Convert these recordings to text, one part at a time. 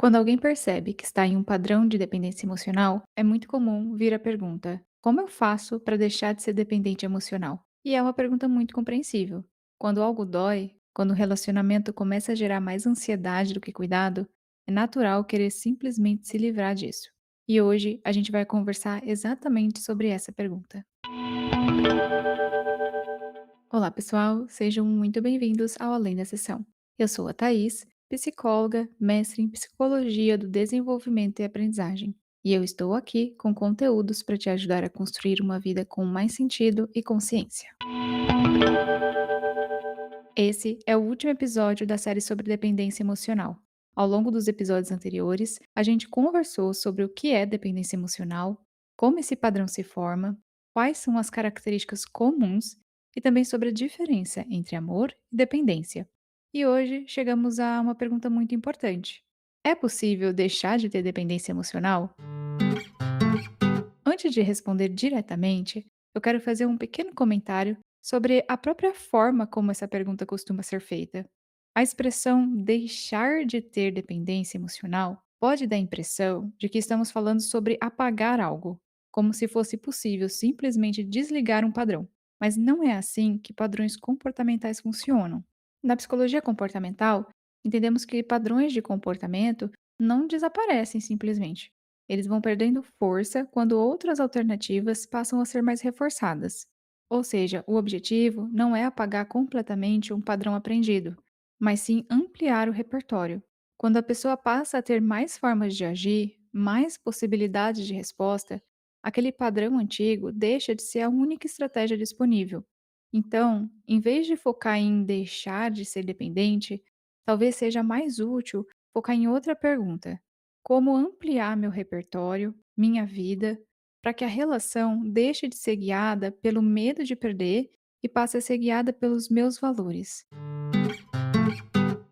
Quando alguém percebe que está em um padrão de dependência emocional, é muito comum vir a pergunta: como eu faço para deixar de ser dependente emocional? E é uma pergunta muito compreensível. Quando algo dói, quando o relacionamento começa a gerar mais ansiedade do que cuidado, é natural querer simplesmente se livrar disso. E hoje a gente vai conversar exatamente sobre essa pergunta. Olá, pessoal, sejam muito bem-vindos ao Além da Sessão. Eu sou a Thaís, psicóloga, mestre em psicologia do desenvolvimento e aprendizagem, e eu estou aqui com conteúdos para te ajudar a construir uma vida com mais sentido e consciência. Esse é o último episódio da série sobre dependência emocional. Ao longo dos episódios anteriores, a gente conversou sobre o que é dependência emocional, como esse padrão se forma, quais são as características comuns e também sobre a diferença entre amor e dependência. E hoje chegamos a uma pergunta muito importante: é possível deixar de ter dependência emocional? Antes de responder diretamente, eu quero fazer um pequeno comentário sobre a própria forma como essa pergunta costuma ser feita. A expressão deixar de ter dependência emocional pode dar a impressão de que estamos falando sobre apagar algo, como se fosse possível simplesmente desligar um padrão. Mas não é assim que padrões comportamentais funcionam. Na psicologia comportamental, entendemos que padrões de comportamento não desaparecem simplesmente. Eles vão perdendo força quando outras alternativas passam a ser mais reforçadas. Ou seja, o objetivo não é apagar completamente um padrão aprendido, mas sim ampliar o repertório. Quando a pessoa passa a ter mais formas de agir, mais possibilidades de resposta, aquele padrão antigo deixa de ser a única estratégia disponível. Então, em vez de focar em deixar de ser dependente, talvez seja mais útil focar em outra pergunta: como ampliar meu repertório, minha vida, para que a relação deixe de ser guiada pelo medo de perder e passe a ser guiada pelos meus valores.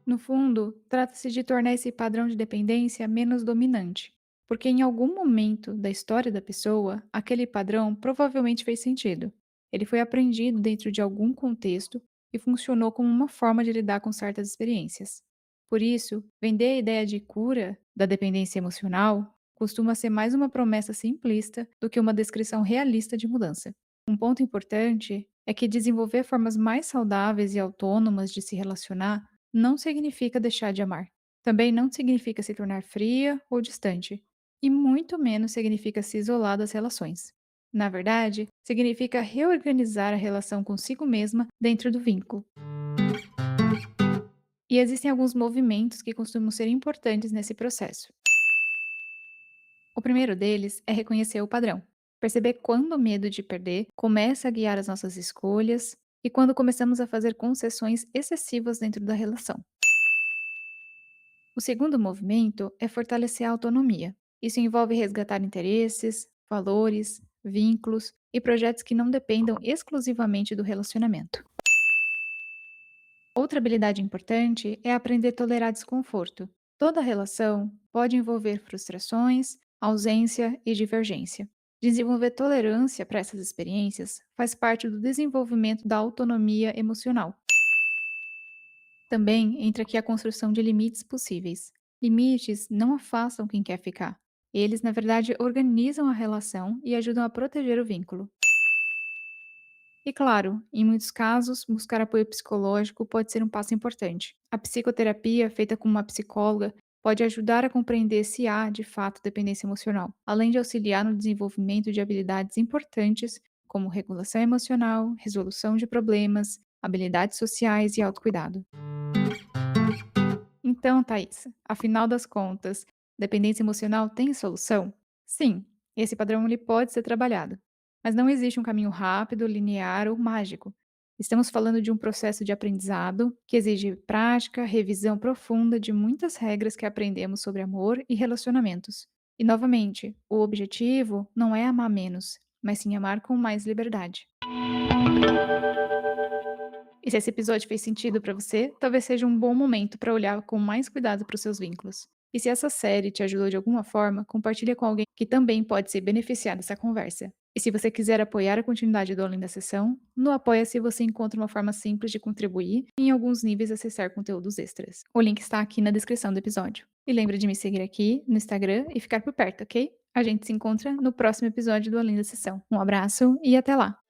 No fundo, trata-se de tornar esse padrão de dependência menos dominante, porque em algum momento da história da pessoa, aquele padrão provavelmente fez sentido. Ele foi aprendido dentro de algum contexto e funcionou como uma forma de lidar com certas experiências. Por isso, vender a ideia de cura da dependência emocional costuma ser mais uma promessa simplista do que uma descrição realista de mudança. Um ponto importante é que desenvolver formas mais saudáveis e autônomas de se relacionar não significa deixar de amar. Também não significa se tornar fria ou distante. E muito menos significa se isolar das relações. Na verdade, significa reorganizar a relação consigo mesma dentro do vínculo. E existem alguns movimentos que costumam ser importantes nesse processo. O primeiro deles é reconhecer o padrão. Perceber quando o medo de perder começa a guiar as nossas escolhas e quando começamos a fazer concessões excessivas dentro da relação. O segundo movimento é fortalecer a autonomia. Isso envolve resgatar interesses, valores, vínculos e projetos que não dependam exclusivamente do relacionamento. Outra habilidade importante é aprender a tolerar desconforto. Toda relação pode envolver frustrações, ausência e divergência. Desenvolver tolerância para essas experiências faz parte do desenvolvimento da autonomia emocional. Também entra aqui a construção de limites possíveis. Limites não afastam quem quer ficar. Eles, na verdade, organizam a relação e ajudam a proteger o vínculo. E claro, em muitos casos, buscar apoio psicológico pode ser um passo importante. A psicoterapia, feita com uma psicóloga, pode ajudar a compreender se há, de fato, dependência emocional, além de auxiliar no desenvolvimento de habilidades importantes como regulação emocional, resolução de problemas, habilidades sociais e autocuidado. Então, Thaís, afinal das contas, dependência emocional tem solução? Sim, esse padrão ele pode ser trabalhado, mas não existe um caminho rápido, linear ou mágico. Estamos falando de um processo de aprendizado que exige prática, revisão profunda de muitas regras que aprendemos sobre amor e relacionamentos. E, novamente, o objetivo não é amar menos, mas sim amar com mais liberdade. E se esse episódio fez sentido para você, talvez seja um bom momento para olhar com mais cuidado para os seus vínculos. E se essa série te ajudou de alguma forma, compartilha com alguém que também pode se beneficiar dessa conversa. E se você quiser apoiar a continuidade do Além da Sessão, no Apoia-se você encontra uma forma simples de contribuir e em alguns níveis acessar conteúdos extras. O link está aqui na descrição do episódio. E lembre de me seguir aqui no Instagram e ficar por perto, ok? A gente se encontra no próximo episódio do Além da Sessão. Um abraço e até lá!